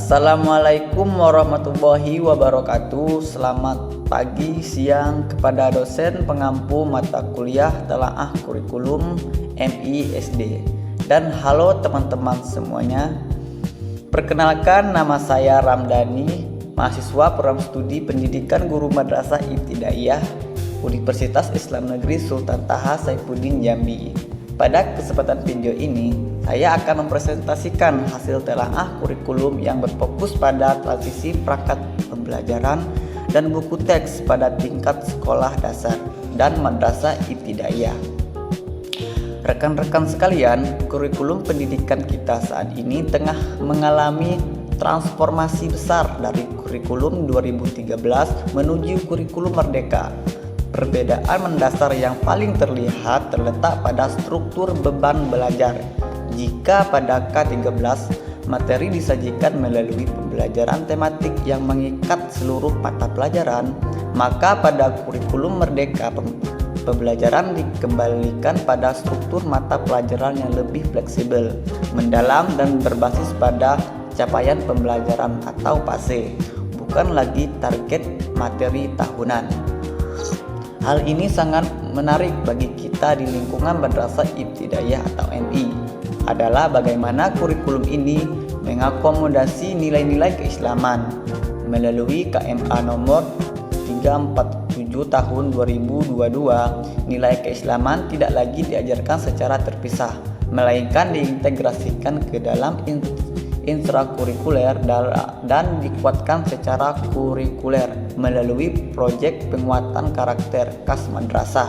Assalamualaikum warahmatullahi wabarakatuh. Selamat pagi, siang kepada dosen pengampu mata kuliah Telaah Kurikulum MISD. Dan halo teman-teman semuanya. Perkenalkan, nama saya Ramdhani, mahasiswa program studi pendidikan guru madrasah ibtidaiyah Universitas Islam Negeri Sultan Taha Saifuddin Jambi. Pada kesempatan video ini, saya akan mempresentasikan hasil telaah kurikulum yang berfokus pada transisi perangkat pembelajaran dan buku teks pada tingkat sekolah dasar dan madrasah ibtidaiyah. Rekan-rekan sekalian, kurikulum pendidikan kita saat ini tengah mengalami transformasi besar dari kurikulum 2013 menuju kurikulum merdeka. Perbedaan mendasar yang paling terlihat terletak pada struktur beban belajar. Jika pada K13 materi disajikan melalui pembelajaran tematik yang mengikat seluruh mata pelajaran, maka pada kurikulum merdeka pembelajaran dikembalikan pada struktur mata pelajaran yang lebih fleksibel, mendalam dan berbasis pada capaian pembelajaran atau PASE, bukan lagi target materi tahunan. Hal ini sangat menarik bagi kita di lingkungan madrasah ibtidaiyah atau MI, adalah bagaimana kurikulum ini mengakomodasi nilai-nilai keislaman. Melalui KMA nomor 347 tahun 2022, nilai keislaman tidak lagi diajarkan secara terpisah, melainkan diintegrasikan ke dalam intrakurikuler dan dikuatkan secara kurikuler melalui proyek penguatan karakter khas madrasah.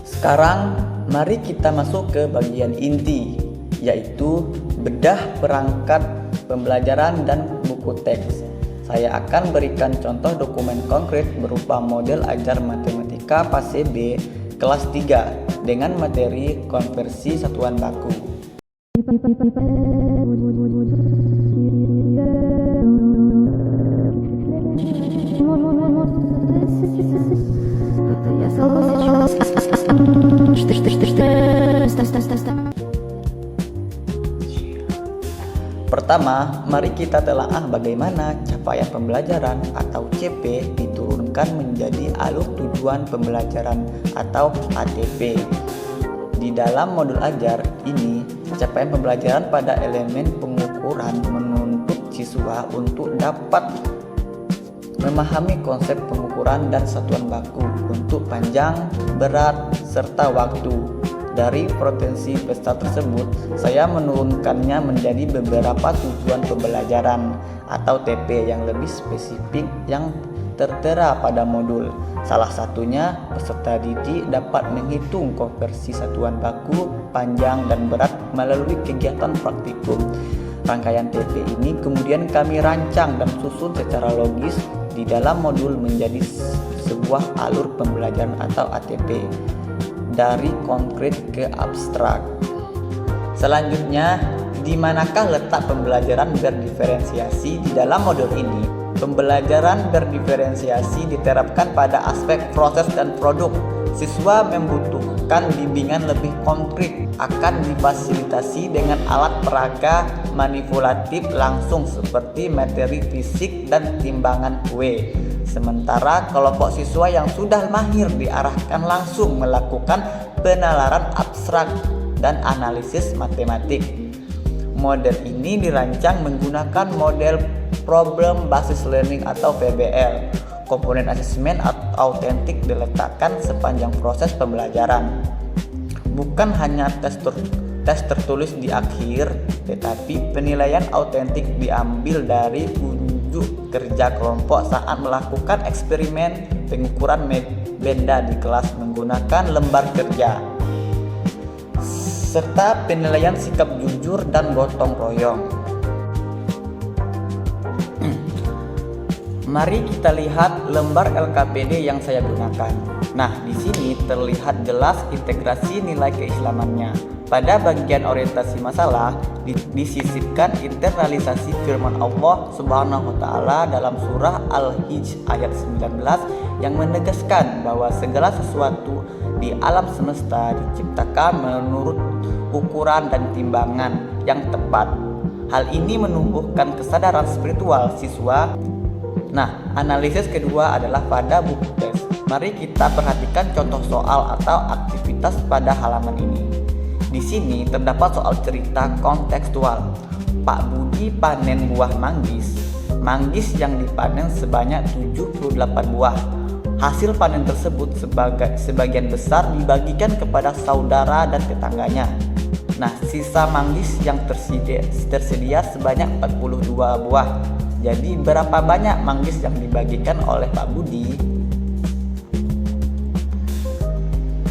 Sekarang mari kita masuk ke bagian inti, yaitu bedah perangkat pembelajaran dan buku teks. Saya akan berikan contoh dokumen konkret berupa model ajar matematika PASE B kelas 3 dengan materi konversi satuan baku. Pertama, mari kita telaah bagaimana capaian pembelajaran atau CP diturunkan menjadi alur tujuan pembelajaran atau ATP. Di dalam modul ajar ini, capaian pembelajaran pada elemen pengukuran menuntut siswa untuk dapat memahami konsep pengukuran dan satuan baku untuk panjang, berat, serta waktu. Dari potensi peserta tersebut, saya menurunkannya menjadi beberapa tujuan pembelajaran atau TP yang lebih spesifik yang tertera pada modul. Salah satunya, peserta didik dapat menghitung konversi satuan baku, panjang, dan berat melalui kegiatan praktikum. Rangkaian TP ini kemudian kami rancang dan susun secara logis di dalam modul menjadi sebuah alur pembelajaran atau ATP, dari konkret ke abstrak. Selanjutnya, di manakah letak pembelajaran berdiferensiasi di dalam modul ini? Pembelajaran berdiferensiasi diterapkan pada aspek proses dan produk. Siswa membutuhkan bimbingan lebih konkret, akan difasilitasi dengan alat peraga manipulatif langsung seperti materi fisik dan timbangan kue. Sementara kelompok siswa yang sudah mahir diarahkan langsung melakukan penalaran abstrak dan analisis matematik. Model ini dirancang menggunakan model Problem Basis Learning atau PBL. Komponen asesmen autentik diletakkan sepanjang proses pembelajaran. Bukan hanya tes tertulis di akhir, tetapi penilaian autentik diambil dari unjuk kerja kelompok saat melakukan eksperimen pengukuran benda di kelas menggunakan lembar kerja, serta penilaian sikap jujur dan gotong royong. Mari kita lihat lembar LKPD yang saya gunakan. Nah, di sini terlihat jelas integrasi nilai keislamannya. Pada bagian orientasi masalah disisipkan internalisasi firman Allah Subhanahu wa taala dalam surah Al-Hijj ayat 19 yang menegaskan bahwa segala sesuatu di alam semesta diciptakan menurut ukuran dan timbangan yang tepat. Hal ini menumbuhkan kesadaran spiritual siswa. Nah, analisis kedua adalah pada buku tes. Mari kita perhatikan contoh soal atau aktivitas pada halaman ini. Di sini terdapat soal cerita kontekstual. Pak Budi panen buah manggis. Manggis yang dipanen sebanyak 78 buah. Hasil panen tersebut sebagian besar dibagikan kepada saudara dan tetangganya. Nah, sisa manggis yang tersedia sebanyak 42 buah. Jadi berapa banyak manggis yang dibagikan oleh Pak Budi?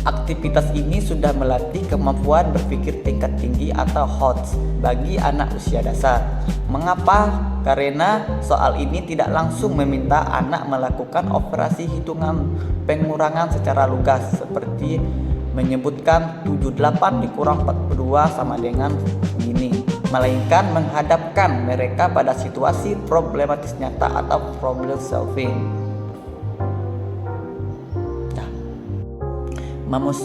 Aktivitas ini sudah melatih kemampuan berpikir tingkat tinggi atau HOTS bagi anak usia dasar. Mengapa? Karena soal ini tidak langsung meminta anak melakukan operasi hitungan pengurangan secara lugas seperti menyebutkan 78 dikurang 42 sama dengan ini, melainkan menghadapkan mereka pada situasi problematis nyata atau problem solving.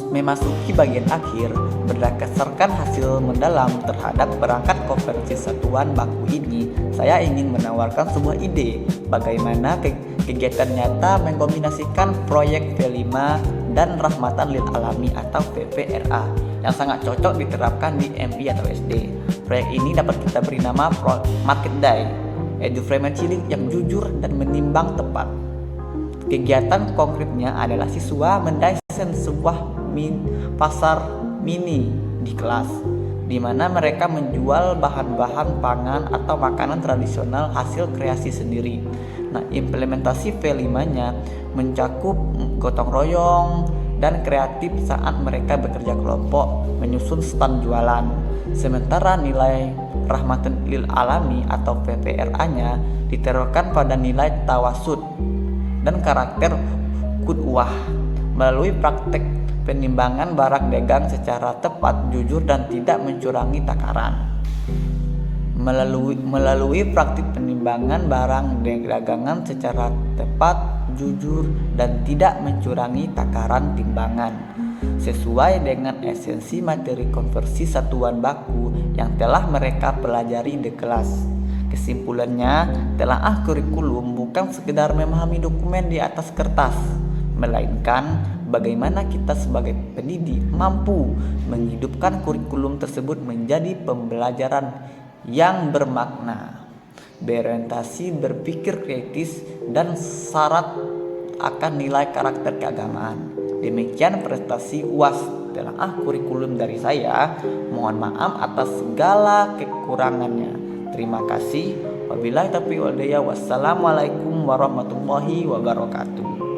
Memasuki bagian akhir, berdasarkan hasil mendalam terhadap perangkat konversi satuan baku ini, saya ingin menawarkan sebuah ide bagaimana kegiatan nyata mengkombinasikan proyek V5 dan Rahmatan Lil Alami atau PPRA yang sangat cocok diterapkan di MI atau SD. Proyek ini dapat kita beri nama Market Day, Eduframe Cilik yang jujur dan menimbang tepat. Kegiatan konkretnya adalah siswa mendesain sebuah pasar mini di kelas, di mana mereka menjual bahan-bahan pangan atau makanan tradisional hasil kreasi sendiri. Nah, implementasi V5-nya mencakup gotong royong dan kreatif saat mereka bekerja kelompok menyusun stand jualan. Sementara nilai Rahmatan Lil Alami atau PPRA-nya diterapkan pada nilai tawasud dan karakter qudwah melalui praktek penimbangan barang dagang secara tepat, jujur, dan tidak mencurangi takaran. Melalui praktik penimbangan barang dagangan secara tepat, jujur, dan tidak mencurangi takaran timbangan sesuai dengan esensi materi konversi satuan baku yang telah mereka pelajari di kelas. Kesimpulannya, telaah kurikulum bukan sekedar memahami dokumen di atas kertas, melainkan bagaimana kita sebagai pendidik mampu menghidupkan kurikulum tersebut menjadi pembelajaran yang bermakna, berorientasi berpikir kritis, dan syarat akan nilai karakter keagamaan. Demikian prestasi UAS telaah kurikulum dari saya. Mohon maaf atas segala kekurangannya. Terima kasih. Wabillahi taufiq wal hidayah. Wassalamualaikum warahmatullahi wabarakatuh.